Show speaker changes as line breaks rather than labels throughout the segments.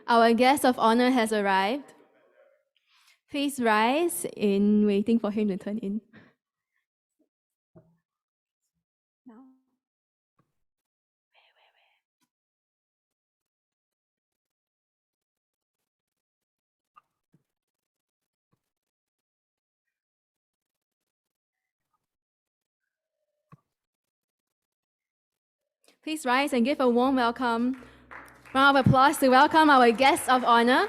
Our guest of honor has arrived. Please rise in waiting for him to turn in. Now. Please rise and give a warm welcome. Round of applause to welcome our guest of honor,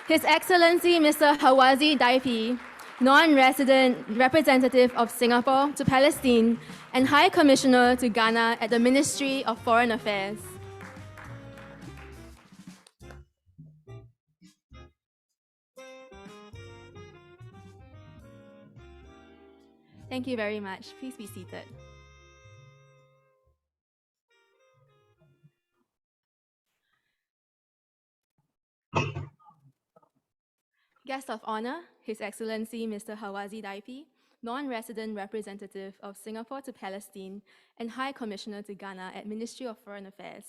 His Excellency Mr. Hawazi Daipi, non-resident representative of Singapore to Palestine and High Commissioner to Ghana at the Ministry of Foreign Affairs. Thank you very much. Please be seated. Guest of honor, His Excellency Mr. Hawazi Daipi, non-resident representative of Singapore to Palestine and High Commissioner to Ghana at Ministry of Foreign Affairs.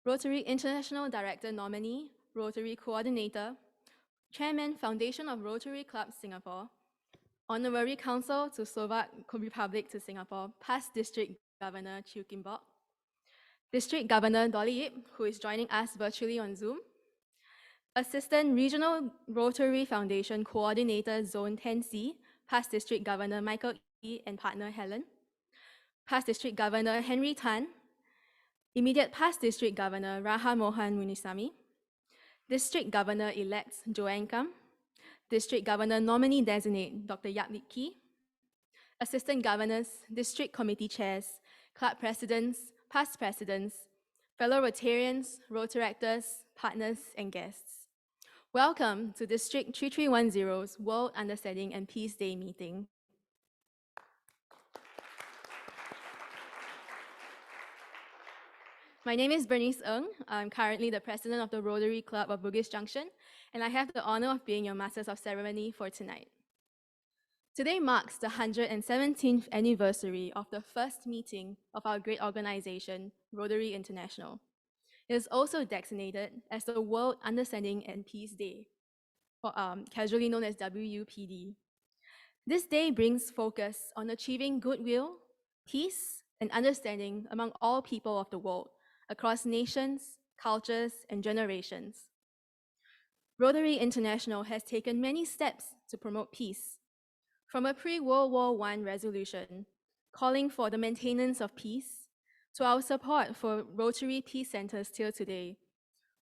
Rotary International Director Nominee, Rotary Coordinator, Chairman Foundation of Rotary Clubs Singapore, Honorary Consul to Slovak Republic to Singapore, past District Governor Chew Kim Bok, District Governor Dolly Yip, who is joining us virtually on Zoom, Assistant Regional Rotary Foundation Coordinator Zone 10C, past District Governor Michael E. and partner Helen, past District Governor Henry Tan, immediate past District Governor Raha Mohan Munisamy, District Governor-elect Joanne Kam, District Governor Nominee Designate Dr. Yap Lik Ki, Assistant Governors, District Committee Chairs, Club Presidents, past Presidents, fellow Rotarians, Rotaractors, partners, and guests. Welcome to District 3310's World Understanding and Peace Day meeting. My name is Bernice Ng. I'm currently the president of the Rotary Club of Bugis Junction, and I have the honor of being your Masters of Ceremony for tonight. Today marks the 117th anniversary of the first meeting of our great organization, Rotary International. It is also designated as the World Understanding and Peace Day, or casually known as WUPD. This day brings focus on achieving goodwill, peace, and understanding among all people of the world, across nations, cultures, and generations. Rotary International has taken many steps to promote peace, from a pre-World War I resolution calling for the maintenance of peace, to our support for Rotary Peace Centers till today,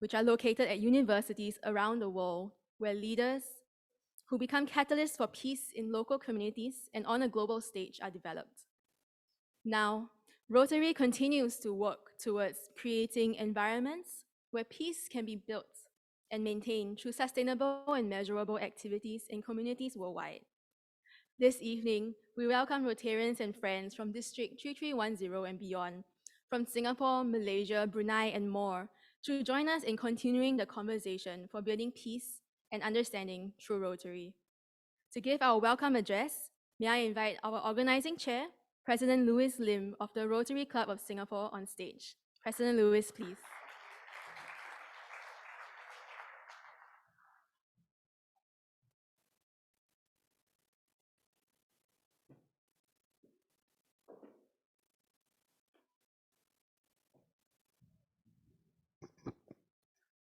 which are located at universities around the world, where leaders who become catalysts for peace in local communities and on a global stage are developed. Now, Rotary continues to work towards creating environments where peace can be built and maintained through sustainable and measurable activities in communities worldwide. This evening, we welcome Rotarians and friends from District 3310 and beyond, from Singapore, Malaysia, Brunei, and more, to join us in continuing the conversation for building peace and understanding through Rotary. To give our welcome address, may I invite our organizing chair, President Louis Lim of the Rotary Club of Singapore, on stage. President Louis, please.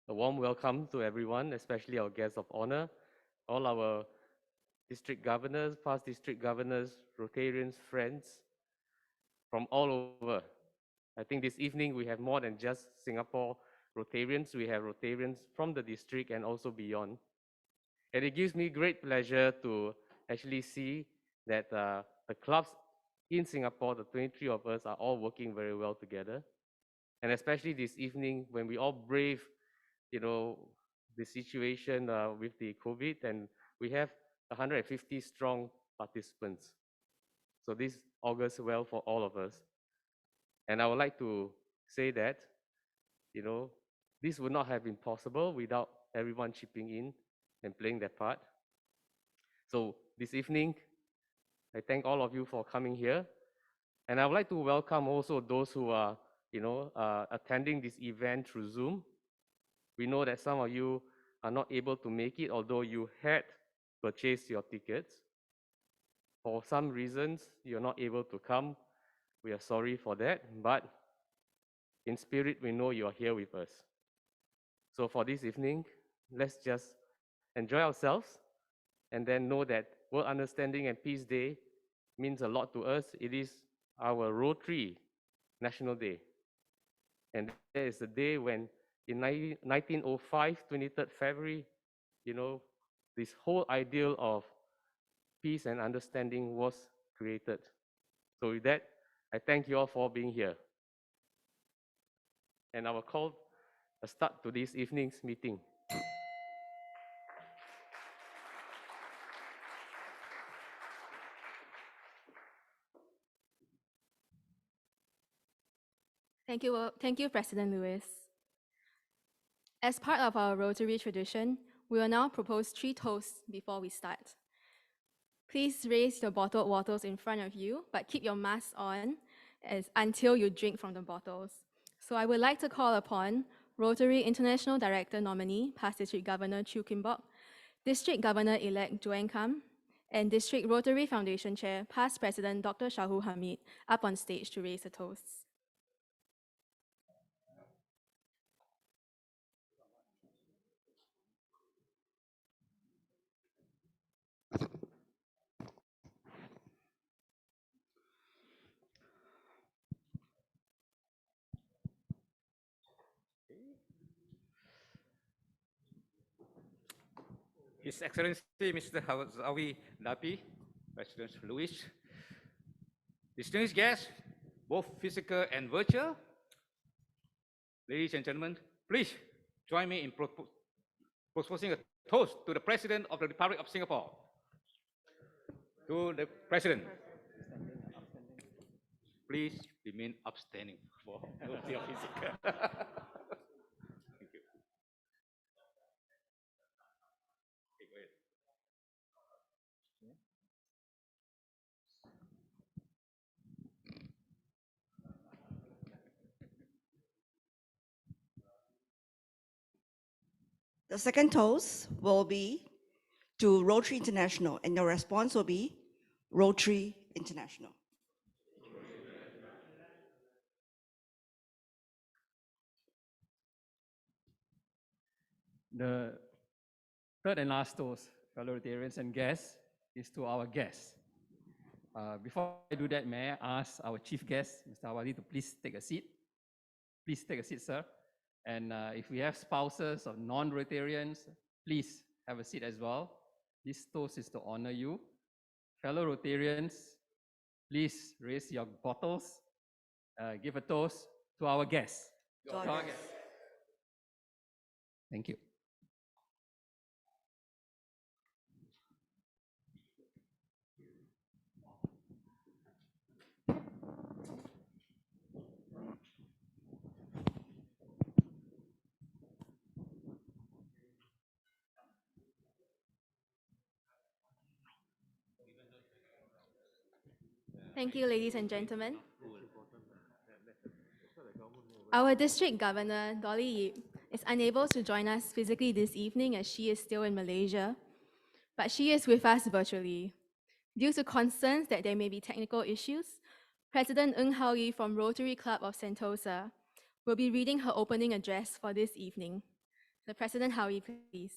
A warm welcome to everyone, especially our guests of honor, all our district governors, past district governors, Rotarians, friends from all over. I think this evening we have more than just Singapore Rotarians. We have Rotarians from the district and also beyond. And it gives me great pleasure to actually see that the clubs in Singapore, the 23 of us, are all working very well together. And especially this evening when we all brave the situation with the COVID, and we have 150 strong participants. So this augurs well for all of us. And I would like to say that, this would not have been possible without everyone chipping in and playing their part. So this evening, I thank all of you for coming here. And I would like to welcome also those who are, attending this event through Zoom. We know that some of you are not able to make it, although you had purchased your tickets. For some reasons, you're not able to come. We are sorry for that, but in spirit, we know you are here with us. So for this evening, let's just enjoy ourselves and then know that World Understanding and Peace Day means a lot to us. It is our Rotary National Day. And there is a day when in 1905, 23rd February, this whole ideal of peace and understanding was created. So with that, I thank you all for being here. And I will call a start to this evening's meeting.
Thank you, President Lewis. As part of our Rotary tradition, we will now propose 3 toasts before we start. Please raise your bottled waters in front of you, but keep your mask on until you drink from the bottles. So I would like to call upon Rotary International Director Nominee, past District Governor Chew Kim Bok, District Governor-elect Joanne Kam, and District Rotary Foundation Chair, past President Dr. Shahul Hamid, up on stage to raise the toasts.
His Excellency Mr. Hawazi Daipi, President Lewis, distinguished guests, both physical and virtual, ladies and gentlemen, please join me in proposing a toast to the President of the Republic of Singapore. To the President, please remain upstanding for your physical. Thank you. Okay, go ahead.
The second toast will be to Rotary International, and your response will be Rotary International.
The third and last toast, fellow Rotarians and guests, is to our guests. Before I do that, may I ask our chief guest, Mr. Hawazi, to please take a seat. Please take a seat, sir. And if we have spouses or non-Rotarians, please have a seat as well. This toast is to honor you. Fellow Rotarians, please raise your bottles. Give a toast to our guests.
To our guests.
Thank you.
Thank you, ladies and gentlemen. Our District Governor, Dolly Yip, is unable to join us physically this evening as she is still in Malaysia, but she is with us virtually. Due to concerns that there may be technical issues, President Ng Hao Yi from Rotary Club of Sentosa will be reading her opening address for this evening. The President Hao Yi, please.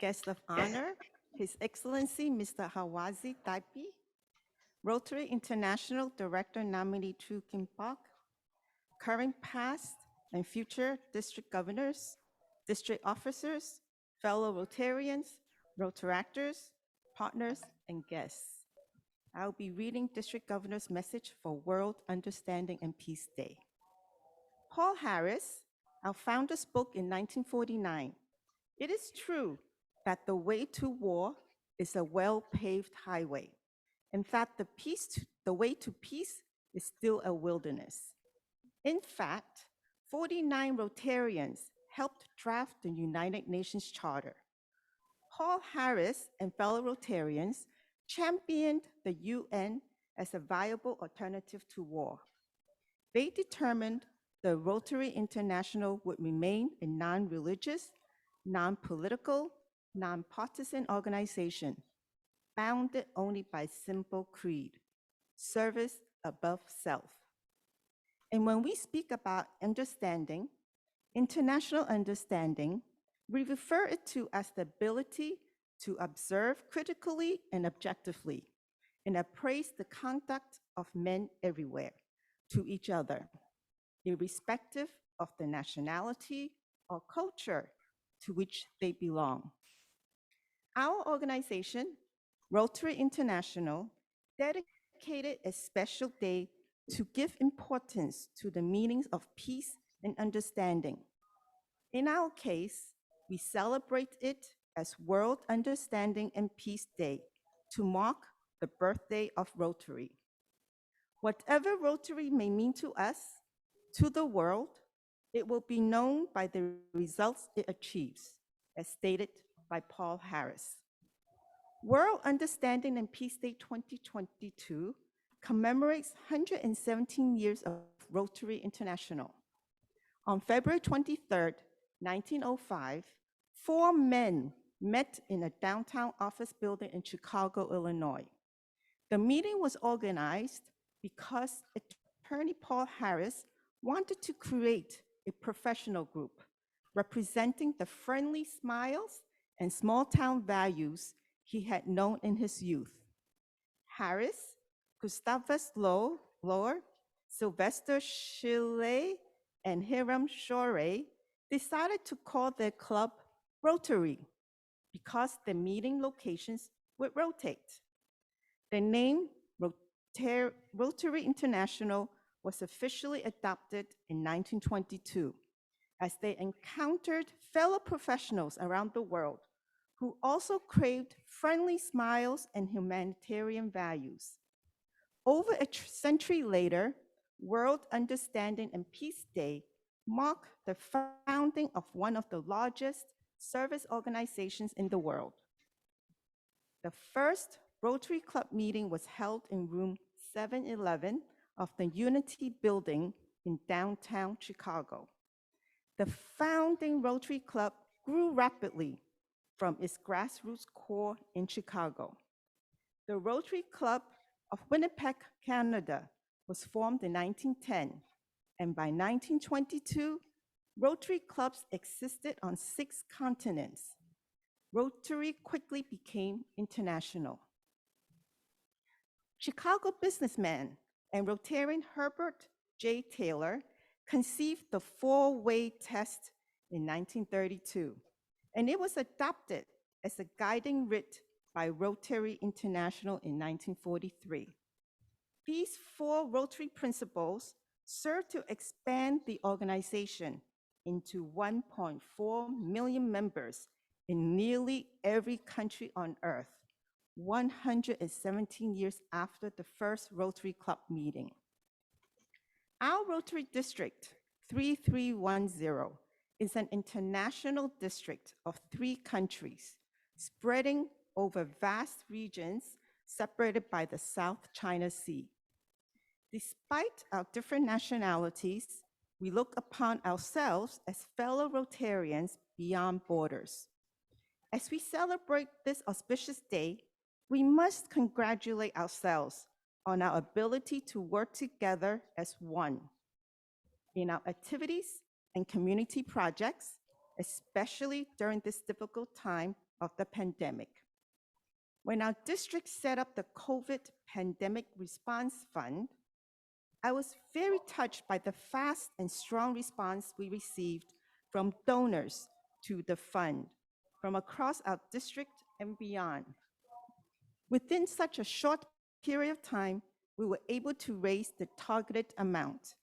Guest of honor, His Excellency Mr. Hawazi Daipi, Rotary International Director Nominee Chu Kim Pak, current, past, and future district governors, district officers, fellow Rotarians, Rotaractors, partners, and guests. I'll be reading District Governor's message for World Understanding and Peace Day. Paul Harris, our founder, spoke in 1949. It is true that the way to war is a well-paved highway, and that the way to peace is still a wilderness. In fact, 49 Rotarians helped draft the United Nations Charter. Paul Harris and fellow Rotarians championed the UN as a viable alternative to war. They determined the Rotary International would remain a non-religious, non-political, non-partisan organization, bounded only by simple creed: service above self. And when we speak about understanding, international understanding, we refer it to as the ability to observe critically and objectively and appraise the conduct of men everywhere to each other, irrespective of the nationality or culture to which they belong. Our organization, Rotary International, dedicated a special day to give importance to the meanings of peace and understanding. In our case, we celebrate it as World Understanding and Peace Day to mark the birthday of Rotary. Whatever Rotary may mean to us, to the world, it will be known by the results it achieves, as stated by Paul Harris. World Understanding and Peace Day 2022 commemorates 117 years of Rotary International. On February 23rd, 1905, 4 men met in a downtown office building in Chicago, Illinois. The meeting was organized because attorney Paul Harris wanted to create a professional group representing the friendly smiles and small town values he had known in his youth. Harris, Gustavus Lohr, Sylvester Shilley, and Hiram Shorey decided to call their club Rotary because the meeting locations would rotate. The name Rotary International was officially adopted in 1922 as they encountered fellow professionals around the world who also craved friendly smiles and humanitarian values. Over a century later, World Understanding and Peace Day marked the founding of one of the largest service organizations in the world. The first Rotary Club meeting was held in room 711 of the Unity Building in downtown Chicago. The founding Rotary Club grew rapidly from its grassroots core in Chicago. The Rotary Club of Winnipeg, Canada was formed in 1910, and by 1922, Rotary clubs existed on 6 continents. Rotary quickly became international. Chicago businessman and Rotarian Herbert J. Taylor conceived the 4-way test in 1932, and it was adopted as a guiding writ by Rotary International in 1943. These 4 Rotary principles serve to expand the organization into 1.4 million members in nearly every country on earth, 117 years after the first Rotary Club meeting. Our Rotary District 3310 is an international district of 3 countries, spreading over vast regions separated by the South China Sea. Despite our different nationalities, we look upon ourselves as fellow Rotarians beyond borders. As we celebrate this auspicious day, we must congratulate ourselves on our ability to work together as one in our activities and community projects, especially during this difficult time of the pandemic. When our district set up the COVID Pandemic Response Fund, I was very touched by the fast and strong response we received from donors to the fund from across our district and beyond. Within such a short period of time, we were able to raise the targeted amount,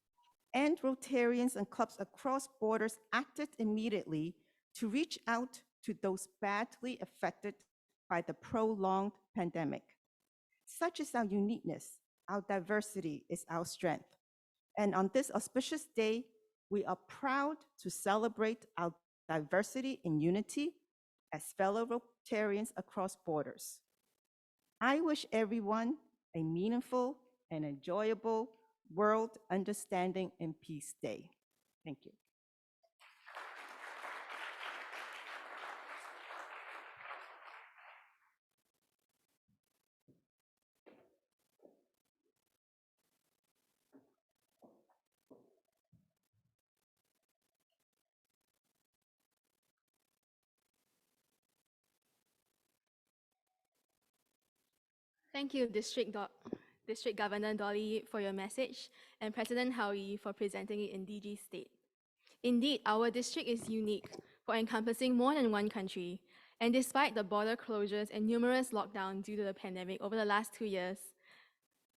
and Rotarians and clubs across borders acted immediately to reach out to those badly affected by the prolonged pandemic. Such is our uniqueness. Our diversity is our strength. And on this auspicious day, we are proud to celebrate our diversity in unity as fellow Rotarians across borders. I wish everyone a meaningful and enjoyable World Understanding and Peace Day. Thank you.
Thank you, District Governor Dolly, for your message, and President Howie for presenting it in DG state. Indeed, our district is unique for encompassing more than one country, and despite the border closures and numerous lockdowns due to the pandemic over the last 2 years,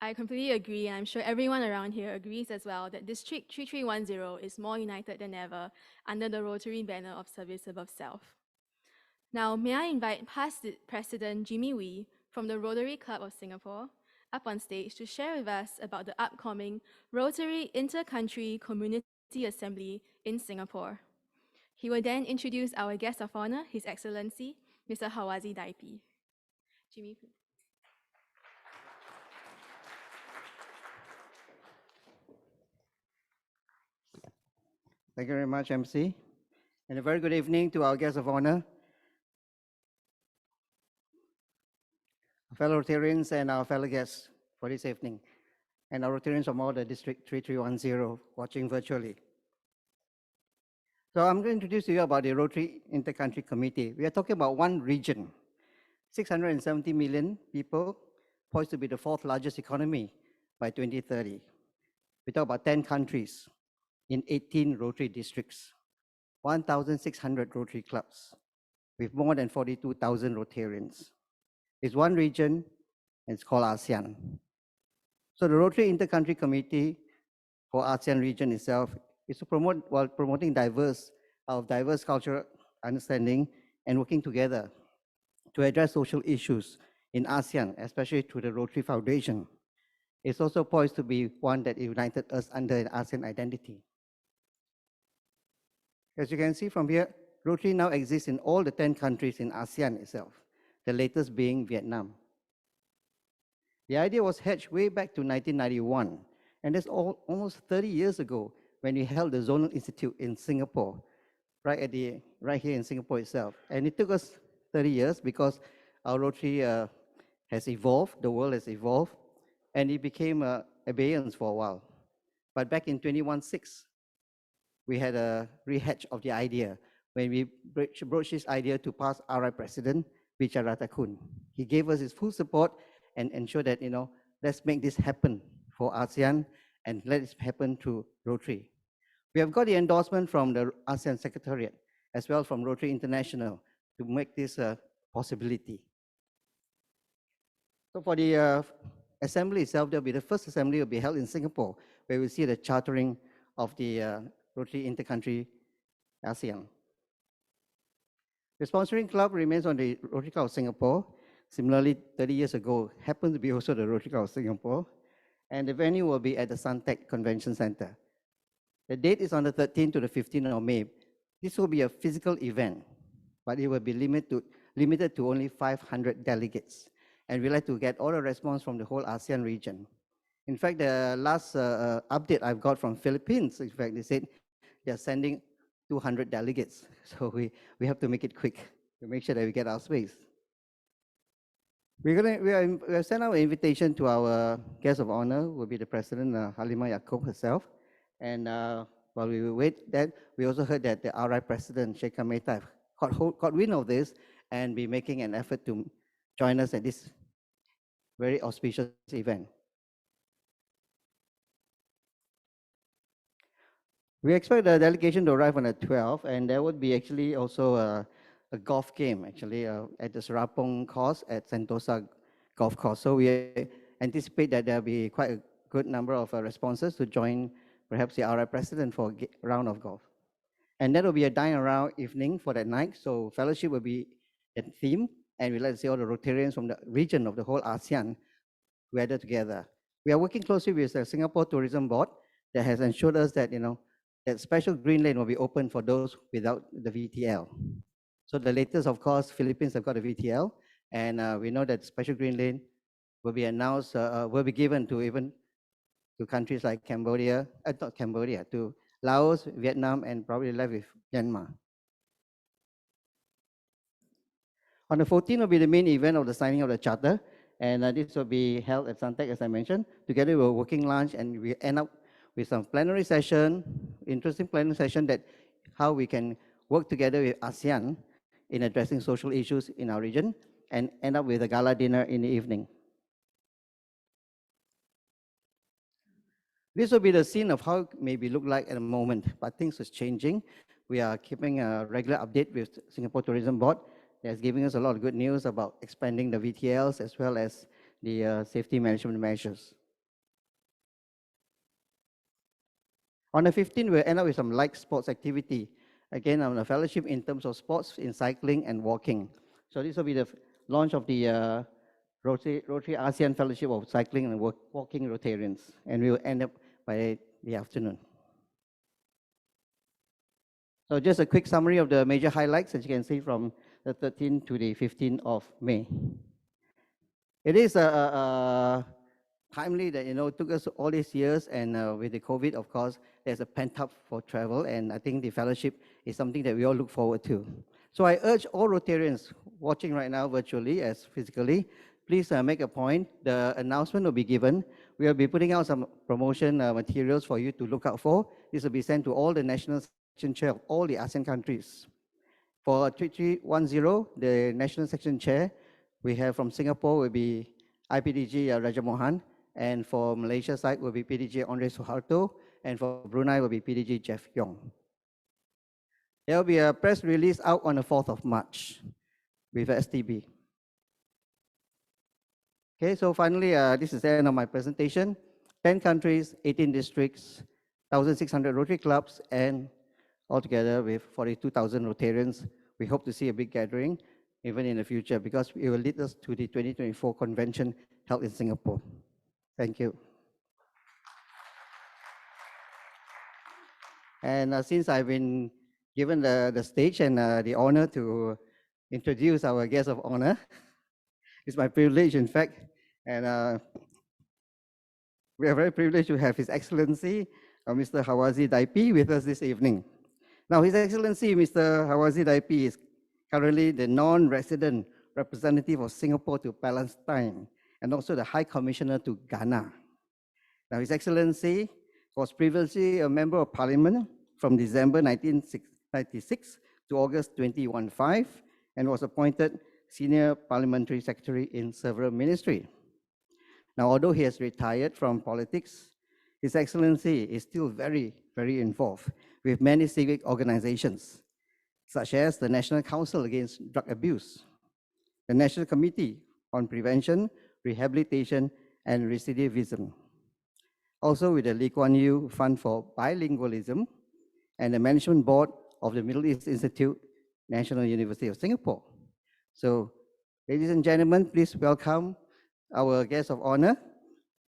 I completely agree, and I'm sure everyone around here agrees as well, that District 3310 is more united than ever under the Rotary banner of service above self. Now, may I invite past President Jimmy Wee from the Rotary Club of Singapore up on stage to share with us about the upcoming Rotary Intercountry Community Assembly in Singapore. He will then introduce our guest of honor, His Excellency, Mr. Hawazi Daipi. Jimmy, please.
Thank you very much, MC. And a very good evening to our guests of honor, fellow Rotarians and our fellow guests for this evening, and our Rotarians from all the District 3310 watching virtually. So I'm going to introduce to you about the Rotary Intercountry Committee. We are talking about one region, 670 million people, poised to be the fourth largest economy by 2030. We talk about 10 countries in 18 Rotary districts, 1,600 Rotary clubs, with more than 42,000 Rotarians. It's one region, and it's called ASEAN. So the Rotary Intercountry Committee for ASEAN region itself is to promote, while promoting diverse cultural understanding and working together to address social issues in ASEAN, especially through the Rotary Foundation. It's also poised to be one that united us under an ASEAN identity. As you can see from here, Rotary now exists in all the 10 countries in ASEAN itself, the latest being Vietnam. The idea was hatched way back to 1991, and that's almost 30 years ago when we held the Zonal Institute in Singapore, right here in Singapore itself. And it took us 30 years because our Rotary has evolved, the world has evolved, and it became abeyance for a while. But back in 2016, we had a rehatch of the idea when we broached this idea to past RI President, Wicharatha-kun. He gave us his full support and ensured that, let's make this happen for ASEAN and let it happen through Rotary. We have got the endorsement from the ASEAN Secretariat, as well from Rotary International, to make this a possibility. So for the assembly itself, there'll be the first assembly will be held in Singapore, where we'll see the chartering of the Rotary Intercountry ASEAN. The sponsoring club remains on the Rotary Club of Singapore. Similarly, 30 years ago, happened to be also the Rotary Club of Singapore. And the venue will be at the Suntec Convention Center. The date is on the 13th to the 15th of May. This will be a physical event, but it will be limited to only 500 delegates. And we'd like to get all the response from the whole ASEAN region. In fact, the last update I've got from Philippines, in fact, they said they're sending 200 delegates. So we have to make it quick to make sure that we get our space. We have sent out an invitation to our guest of honor, who will be the President, Halimah Yacob herself. And while we wait that, we also heard that the RI President, Sheikh Mehta, caught wind of this and be making an effort to join us at this very auspicious event. We expect the delegation to arrive on the 12th, and there would be actually also a golf game actually at the Serapong course at Sentosa Golf Course. So we anticipate that there'll be quite a good number of responses to join perhaps the RI president for a round of golf. And that will be a dine around evening for that night. So fellowship will be a theme, and we like to see all the Rotarians from the region of the whole ASEAN gather together. We are working closely with the Singapore Tourism Board that has ensured us that that special green lane will be open for those without the VTL. So the latest, of course, Philippines have got a VTL, and we know that special green lane will be announced, will be given to even to countries like Cambodia, not Cambodia, to Laos, Vietnam, and probably left with Myanmar. On the 14th will be the main event of the signing of the charter, and this will be held at Suntec, as I mentioned. Together we're working lunch, and we end up with some plenary session, interesting plenary session that how we can work together with ASEAN in addressing social issues in our region, and end up with a gala dinner in the evening. This will be the scene of how it maybe look like at the moment, but things is changing. We are keeping a regular update with Singapore Tourism Board. That's giving us a lot of good news about expanding the VTLs as well as the safety management measures. On the 15th, we'll end up with some light sports activity. Again, on a fellowship in terms of sports in cycling and walking. So this will be the launch of the Rotary ASEAN Fellowship of Cycling and Walking Rotarians, and we will end up by the afternoon. So just a quick summary of the major highlights, as you can see, from the 13th to the 15th of May. It is timely that, it took us all these years, and with the COVID, of course, there's a pent-up for travel, and I think the fellowship is something that we all look forward to. So I urge all Rotarians watching right now virtually as physically, please make a point. The announcement will be given. We will be putting out some promotion materials for you to look out for. This will be sent to all the national section chair of all the ASEAN countries. For 3310, the national section chair, we have from Singapore will be IPDG Raja Mohan, and for Malaysia side will be PDG Andre Suharto, and for Brunei will be PDG Jeff Yong. There will be a press release out on the 4th of March with STB. Okay, so finally, this is the end of my presentation. 10 countries, 18 districts, 1,600 Rotary Clubs, and altogether with 42,000 Rotarians. We hope to see a big gathering even in the future, because it will lead us to the 2024 convention held in Singapore. Thank you. And since I've been given the stage and the honor to introduce our guest of honor, it's my privilege, in fact, and we are very privileged to have His Excellency, Mr. Hawazi Daipi, with us this evening. Now, His Excellency, Mr. Hawazi Daipi, is currently the non-resident representative of Singapore to Palestine, and also the High Commissioner to Ghana. Now, His Excellency was previously a member of Parliament from December 1996 to August 2015, and was appointed Senior Parliamentary Secretary in several ministries. Now, although he has retired from politics, His Excellency is still very, very involved with many civic organizations, such as the National Council Against Drug Abuse, the National Committee on Prevention, Rehabilitation, and Recidivism, also with the Lee Kuan Yew Fund for Bilingualism, and the Management Board of the Middle East Institute, National University of Singapore. So, ladies and gentlemen, please welcome our guest of honor,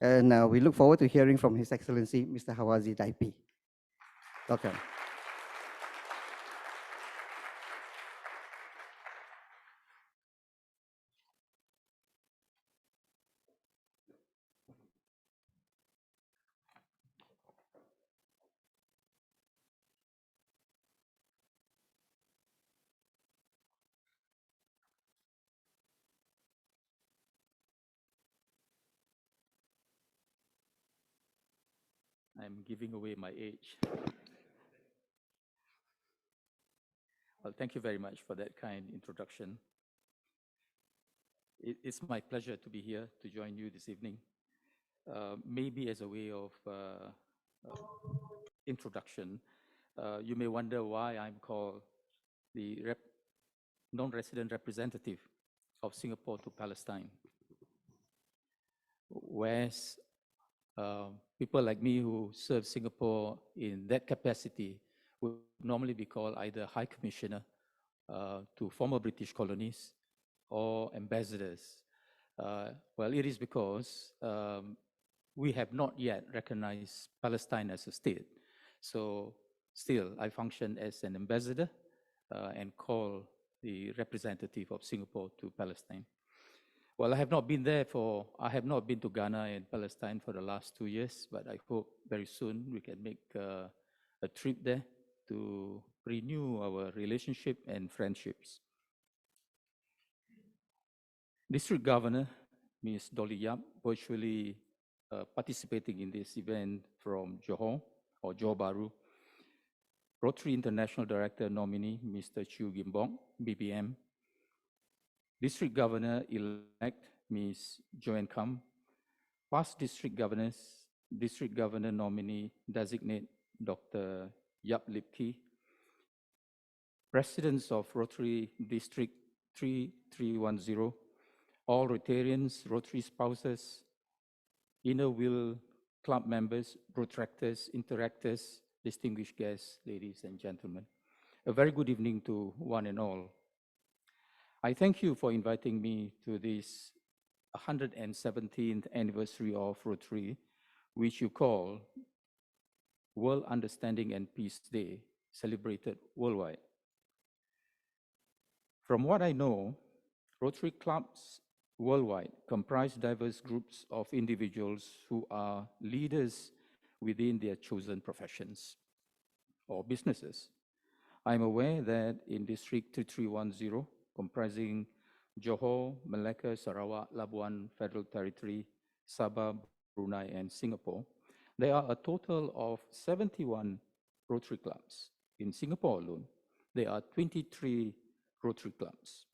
and we look forward to hearing from His Excellency, Mr. Hawazi Daipi. Welcome.
I'm giving away my age. Well, thank you very much for that kind introduction. It's my pleasure to be here to join you this evening. Maybe as a way of introduction, you may wonder why I'm called the non-resident representative of Singapore to Palestine. Whereas people like me who serve Singapore in that capacity would normally be called either High Commissioner to former British colonies or ambassadors. Well, it is because we have not yet recognized Palestine as a state. So still, I function as an ambassador and call the representative of Singapore to Palestine. Well, I have not been to Ghana and Palestine for the last 2 years, but I hope very soon we can make a trip there to renew our relationship and friendships. District Governor, Ms. Dolly Yap, virtually participating in this event from Johor or Johor Bahru. Rotary International Director Nominee, Mr. Chew Gim Bok, BBM. District Governor-elect, Ms. Joanne Kam. Past District Governors, District Governor Nominee Designate Dr. Yap Lip Kee. Residents of Rotary District 3310, all Rotarians, Rotary spouses, Inner Wheel Club members, protractors, interactors, distinguished guests, ladies and gentlemen. A very good evening to one and all. I thank you for inviting me to this 117th anniversary of Rotary, which you call World Understanding and Peace Day, celebrated worldwide. From what I know, Rotary Clubs worldwide comprise diverse groups of individuals who are leaders within their chosen professions or businesses. I'm aware that in District 3310, comprising Johor, Malacca, Sarawak, Labuan, Federal Territory, Sabah, Brunei, and Singapore, there are a total of 71 Rotary Clubs. In Singapore alone, there are 23 Rotary Clubs.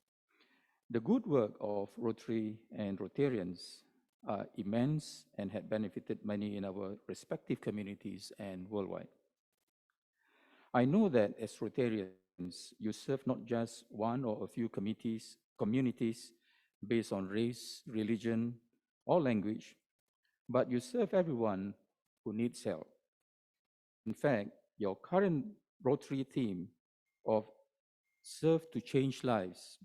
The good work of Rotary and Rotarians are immense and have benefited many in our respective communities and worldwide. I know that as Rotarians, you serve not just one or a few communities based on race, religion, or language, but you serve everyone who needs help. In fact, your current Rotary theme of Serve to Change Lives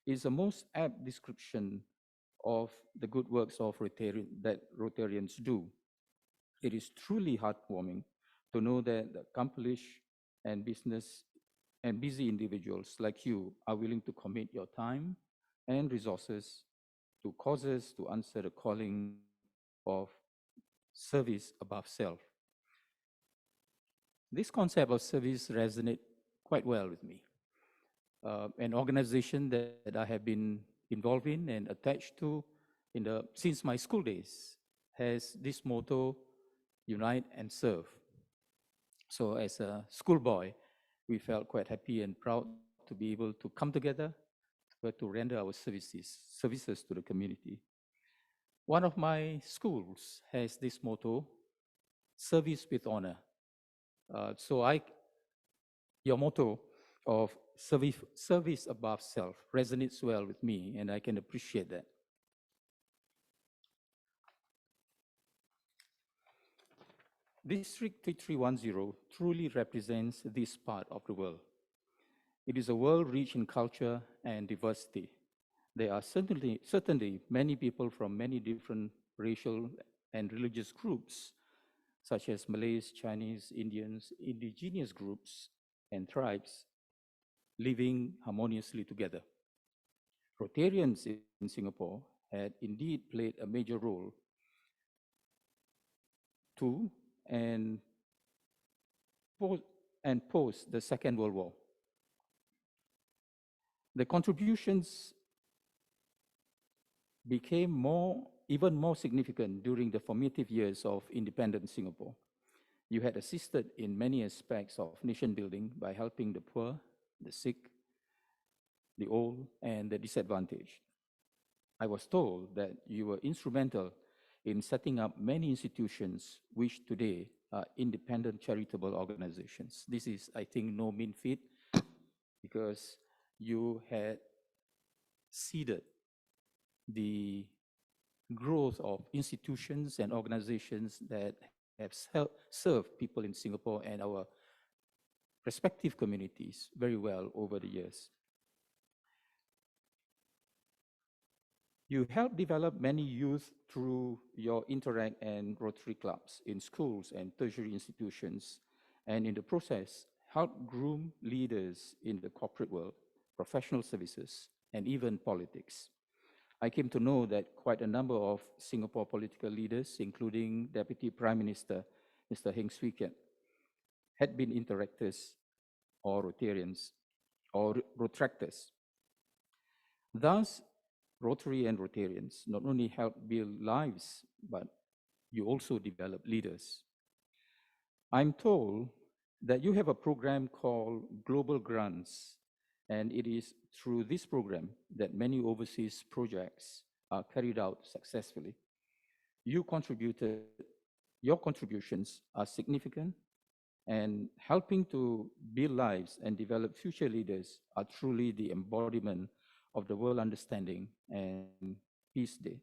is the most apt description of the good works of that Rotarians do. It is truly heartwarming to know that the accomplished and busy individuals like you are willing to commit your time and resources to causes to answer the calling of service above self. This concept of service resonates quite well with me. An organization that I have been involved in and attached to since my school days has this motto, unite and serve. So as a schoolboy, we felt quite happy and proud to be able to come together to render our services to the community. One of my schools has this motto, service with honor. Your motto of service above self resonates well with me, and I can appreciate that. District 3310 truly represents this part of the world. It is a world rich in culture and diversity. There are certainly many people from many different racial and religious groups, such as Malays, Chinese, Indians, indigenous groups, and tribes, living harmoniously together. Rotarians in Singapore had indeed played a major role to and post the Second World War. The contributions became even more significant during the formative years of independent Singapore. You had assisted in many aspects of nation building by helping the poor, the sick, the old, and the disadvantaged. I was told that you were instrumental in setting up many institutions which today are independent charitable organizations. This is, I think, no mean feat because you had seeded the growth of institutions and organizations that have served people in Singapore and our respective communities very well over the years. You help develop many youth through your Interact and Rotary Clubs in schools and tertiary institutions, and in the process, help groom leaders in the corporate world, professional services, and even politics. I came to know that quite a number of Singapore political leaders, including Deputy Prime Minister Mr. Heng Swee Keat, had been interactors or Rotarians or Rotractors. Thus, Rotary and Rotarians not only help build lives, but you also develop leaders. I'm told that you have a program called Global Grants, and it is through this program that many overseas projects are carried out successfully. Your contributions are significant, and helping to build lives and develop future leaders are truly the embodiment of the world understanding and peace day.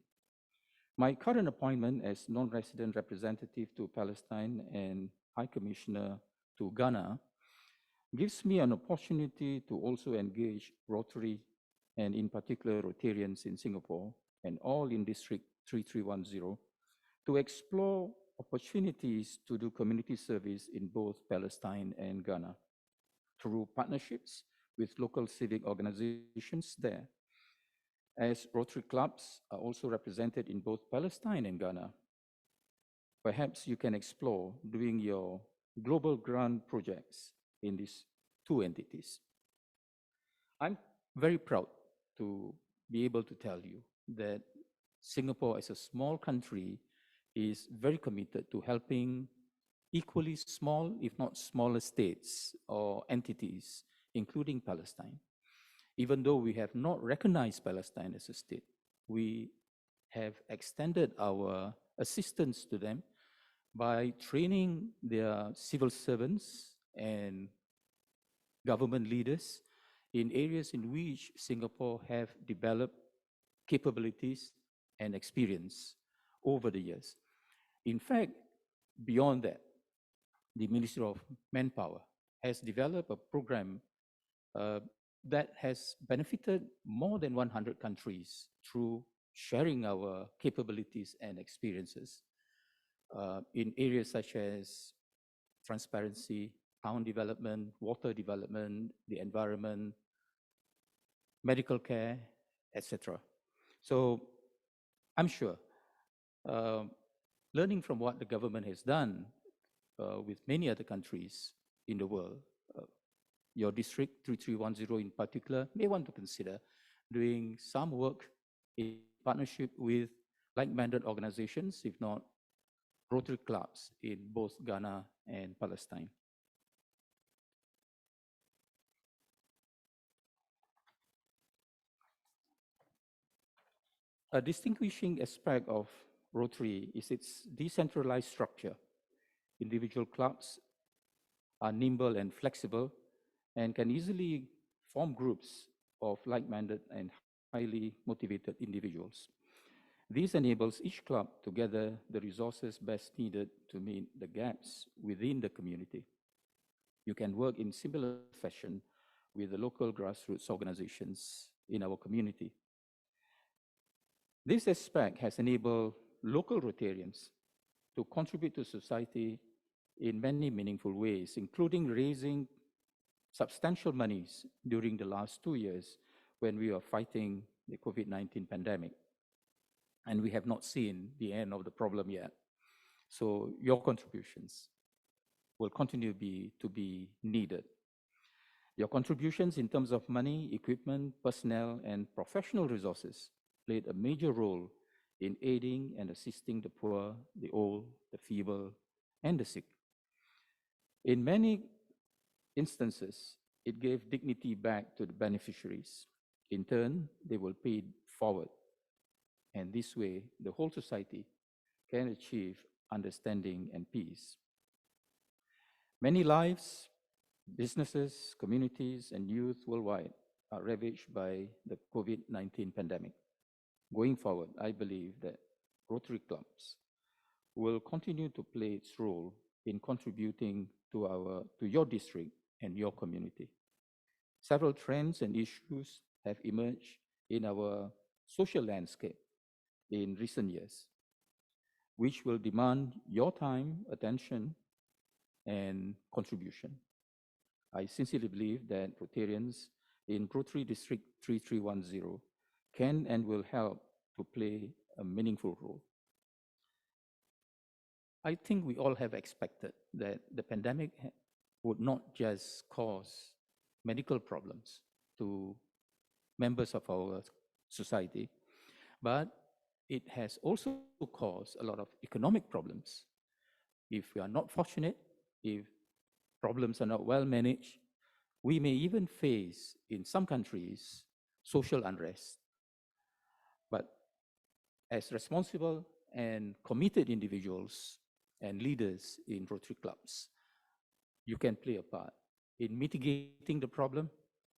My current appointment as non-resident representative to Palestine and High Commissioner to Ghana gives me an opportunity to also engage Rotary and in particular Rotarians in Singapore and all in District 3310 to explore opportunities to do community service in both Palestine and Ghana through partnerships with local civic organizations there. As Rotary Clubs are also represented in both Palestine and Ghana, perhaps you can explore doing your global grant projects in these two entities. I'm very proud to be able to tell you that Singapore, as a small country, is very committed to helping equally small, if not smaller states or entities, including Palestine. Even though we have not recognized Palestine as a state, we have extended our assistance to them by training their civil servants and government leaders in areas in which Singapore have developed capabilities and experience over the years. In fact, beyond that, the Ministry of Manpower has developed a program that has benefited more than 100 countries through sharing our capabilities and experiences in areas such as transparency, town development, water development, the environment, medical care, etc. So I'm sure learning from what the government has done with many other countries in the world, your district 3310 in particular may want to consider doing some work in partnership with like-minded organizations, if not Rotary Clubs in both Ghana and Palestine. A distinguishing aspect of Rotary is its decentralized structure. Individual clubs are nimble and flexible and can easily form groups of like-minded and highly motivated individuals. This enables each club to gather the resources best needed to meet the gaps within the community. You can work in similar fashion with the local grassroots organizations in our community. This aspect has enabled local Rotarians to contribute to society in many meaningful ways, including raising substantial monies during the last 2 years when we were fighting the COVID-19 pandemic. And we have not seen the end of the problem yet. So your contributions will continue to be needed. Your contributions in terms of money, equipment, personnel, and professional resources played a major role in aiding and assisting the poor, the old, the feeble, and the sick. In many instances, it gave dignity back to the beneficiaries. In turn, they will pay it forward And this way, the whole society can achieve understanding and peace. Many lives, businesses, communities, and youth worldwide are ravaged by the COVID-19 pandemic. Going forward, I believe that Rotary Clubs will continue to play its role in contributing to your district and your community. Several trends and issues have emerged in our social landscape in recent years, which will demand your time, attention, and contribution. I sincerely believe that Rotarians in Rotary District 3310 can and will help to play a meaningful role. I think we all have expected that the pandemic would not just cause medical problems to members of our society, but it has also caused a lot of economic problems. If we are not fortunate, if problems are not well managed, we may even face, in some countries, social unrest. But as responsible and committed individuals and leaders in Rotary Clubs, you can play a part in mitigating the problem,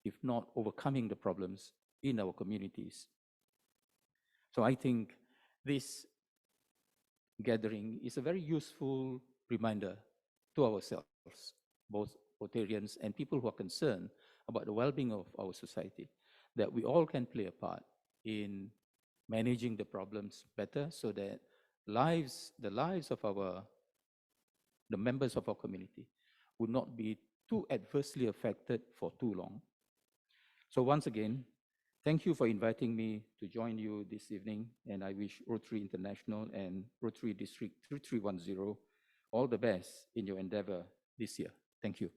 if not overcoming the problems in our communities. So I think this gathering is a very useful reminder to ourselves, both Rotarians and people who are concerned about the well-being of our society, that we all can play a part in managing the problems better so that the lives of the members of our community would not be too adversely affected for too long. So once again, thank you for inviting me to join you this evening, and I wish Rotary International and Rotary District 3310 all the best in your endeavor this year. Thank you.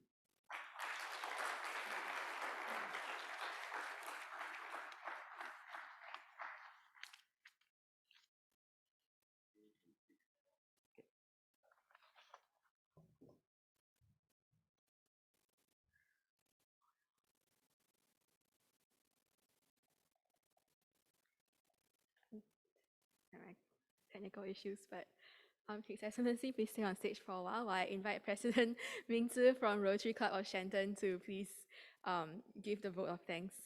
All right, technical issues, but His Excellency, please stay on stage for a while I invite President Ming Zi from Rotary Club of Shenton to please give the vote of thanks.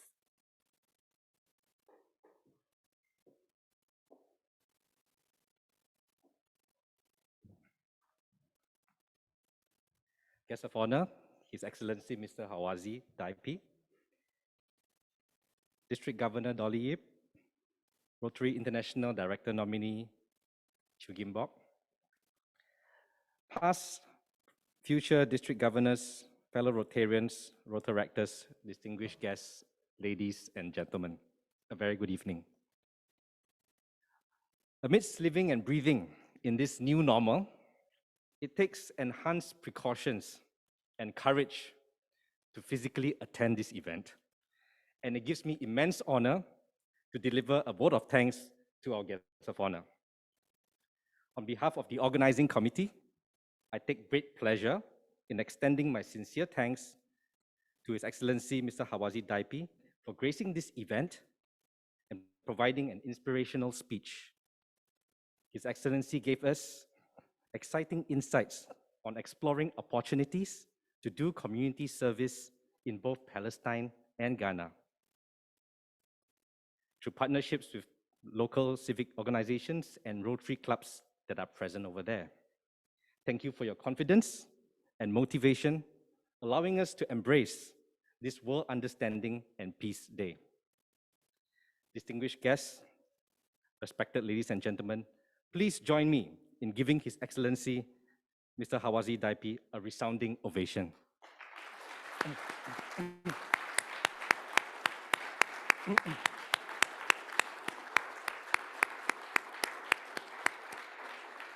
Guest of honor, His Excellency Mr. Hawazi, Daipi, District Governor Dolly Yip, Rotary International Director Nominee Chu Gimbok, past, future district governors, fellow Rotarians, Rotaractors, distinguished guests, ladies and gentlemen, a very good evening. Amidst living and breathing in this new normal, it takes enhanced precautions and courage to physically attend this event. And it gives me immense honor to deliver a vote of thanks to our guests of honor. On behalf of the organizing committee, I take great pleasure in extending my sincere thanks to His Excellency Mr. Hawazi Daipi for gracing this event and providing an inspirational speech. His Excellency gave us exciting insights on exploring opportunities to do community service in both Palestine and Ghana, through partnerships with local civic organizations and Rotary Clubs that are present over there. Thank you for your confidence and motivation, allowing us to embrace this World Understanding and Peace Day. Distinguished guests, respected ladies and gentlemen, please join me in giving His Excellency Mr. Hawazi Daipi a resounding ovation.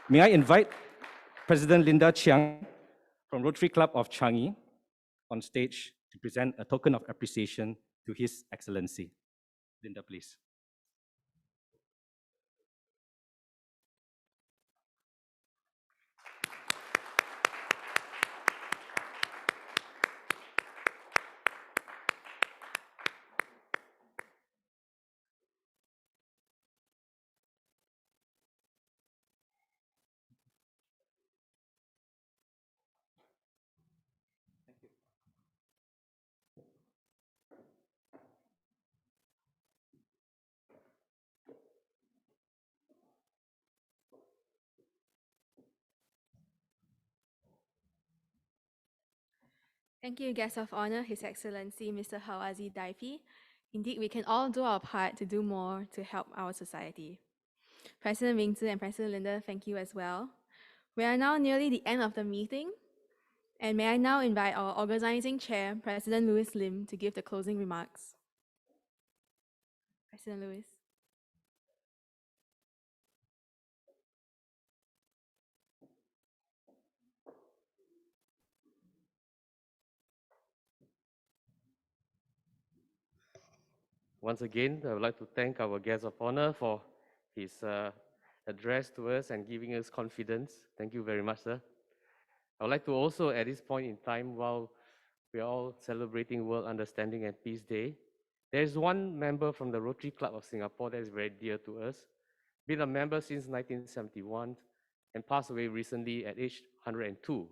May I invite President Linda Chiang from Rotary Club of Changi on stage to present a token of appreciation to His Excellency. Linda, please.
Thank you, Guest of Honor, His Excellency Mr. Hawazi Daipi. Indeed, we can all do our part to do more to help our society. President Mingzi and President Linda, thank you as well. We are now nearly the end of the meeting, and may I now invite our organizing chair, President Louis Lim, to give the closing remarks. President Louis.
Once again, I would like to thank our guest of honor for his address to us and giving us confidence. Thank you very much, sir. I would like to also, at this point in time, while we are all celebrating World Understanding and Peace Day, there is one member from the Rotary Club of Singapore that is very dear to us, been a member since 1971 and passed away recently at age 102.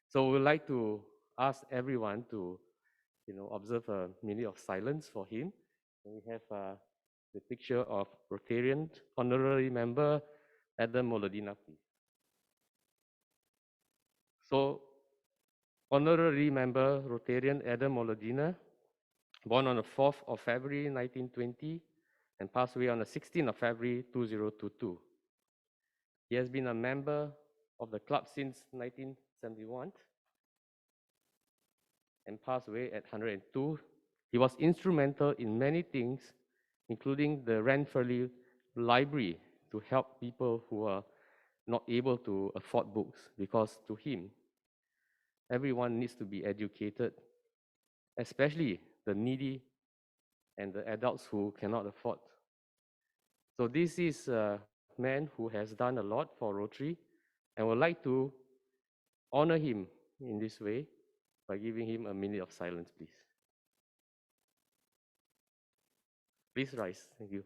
So we would like to ask everyone to observe a minute of silence for him. And we have the picture of Rotarian Honorary Member Adam Molodina, please. So, Honorary Member Rotarian Adam Molodina, born on the 4th of February 1920 and passed away on the 16th of February 2022. He has been a member of the club since 1971 and passed away at 102. He was instrumental in many things, including the Ranfurly Library, to help people who are not able to afford books, because to him, everyone needs to be educated, especially the needy and the adults who cannot afford. So this is a man who has done a lot for Rotary, and would like to honor him in this way by giving him a minute of silence, please. Please rise. Thank you.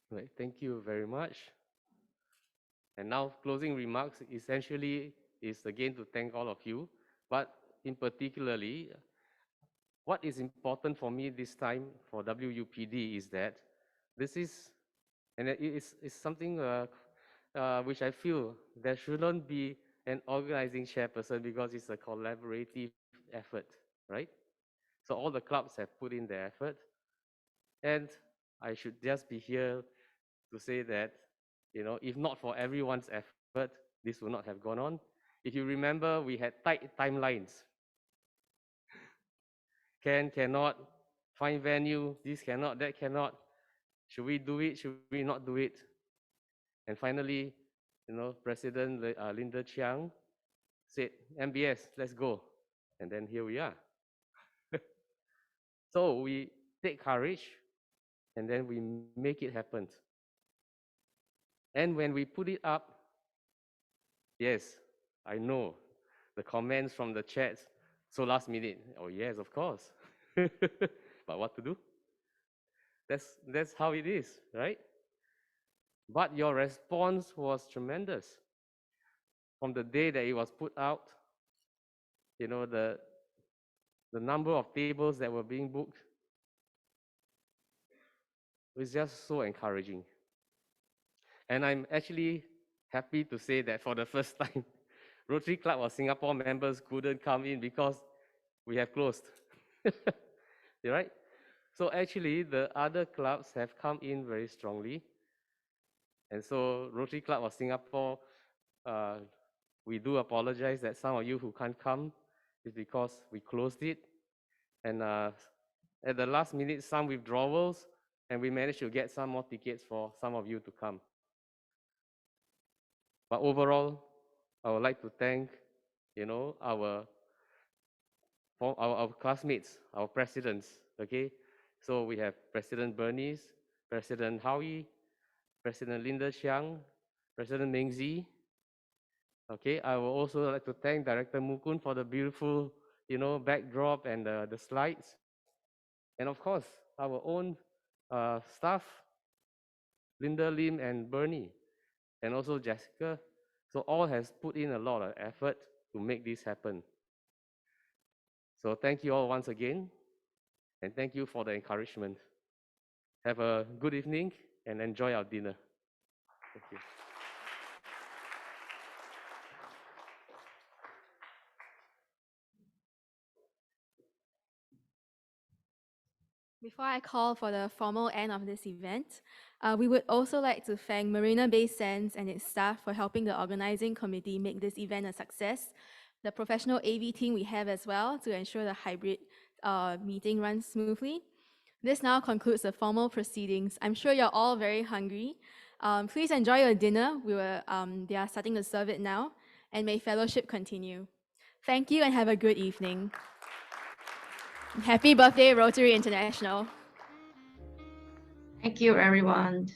Right, thank you very much. And now closing remarks essentially is again to thank all of you, but in particularly, what is important for me this time for WUPD is that this is, and it is something which I feel there shouldn't be an organizing chairperson, because it's a collaborative effort, right? So all the clubs have put in their effort, and I should just be here to say that, if not for everyone's effort, this would not have gone on. If you remember, we had tight timelines. Cannot, find venue, this cannot, that cannot. Should we do it? Should we not do it? And finally, President Linda Chiang said, MBS, let's go. And then here we are. So we take courage, and then we make it happen. And when we put it up, yes, I know the comments from the chats, so last minute, oh yes, of course. But what to do? That's how it is, right? But your response was tremendous. From the day that it was put out, the number of tables that were being booked was just so encouraging. And I'm actually happy to say that for the first time, Rotary Club of Singapore members couldn't come in because we have closed. Right? So actually, the other clubs have come in very strongly. And so Rotary Club of Singapore, we do apologize that some of you who can't come is because we closed it. And at the last minute, some withdrawals, and we managed to get some more tickets for some of you to come. But overall, I would like to thank our classmates, our presidents, okay? So we have President Bernice, President Howie, President Linda Chiang, President Meng Zi. Okay, I would also like to thank Director Mukun for the beautiful, backdrop and the slides. And of course, our own staff, Linda Lim and Bernie, and also Jessica. So all has put in a lot of effort to make this happen. So thank you all once again, and thank you for the encouragement. Have a good evening and enjoy our dinner. Thank you.
Before I call for the formal end of this event, we would also like to thank Marina Bay Sands and its staff for helping the organizing committee make this event a success, the professional AV team we have as well to ensure the hybrid meeting runs smoothly. This now concludes the formal proceedings. I'm sure you're all very hungry. Please enjoy your dinner. They are starting to serve it now, and may fellowship continue. Thank you and have a good evening. Happy birthday, Rotary International.
Thank you, everyone.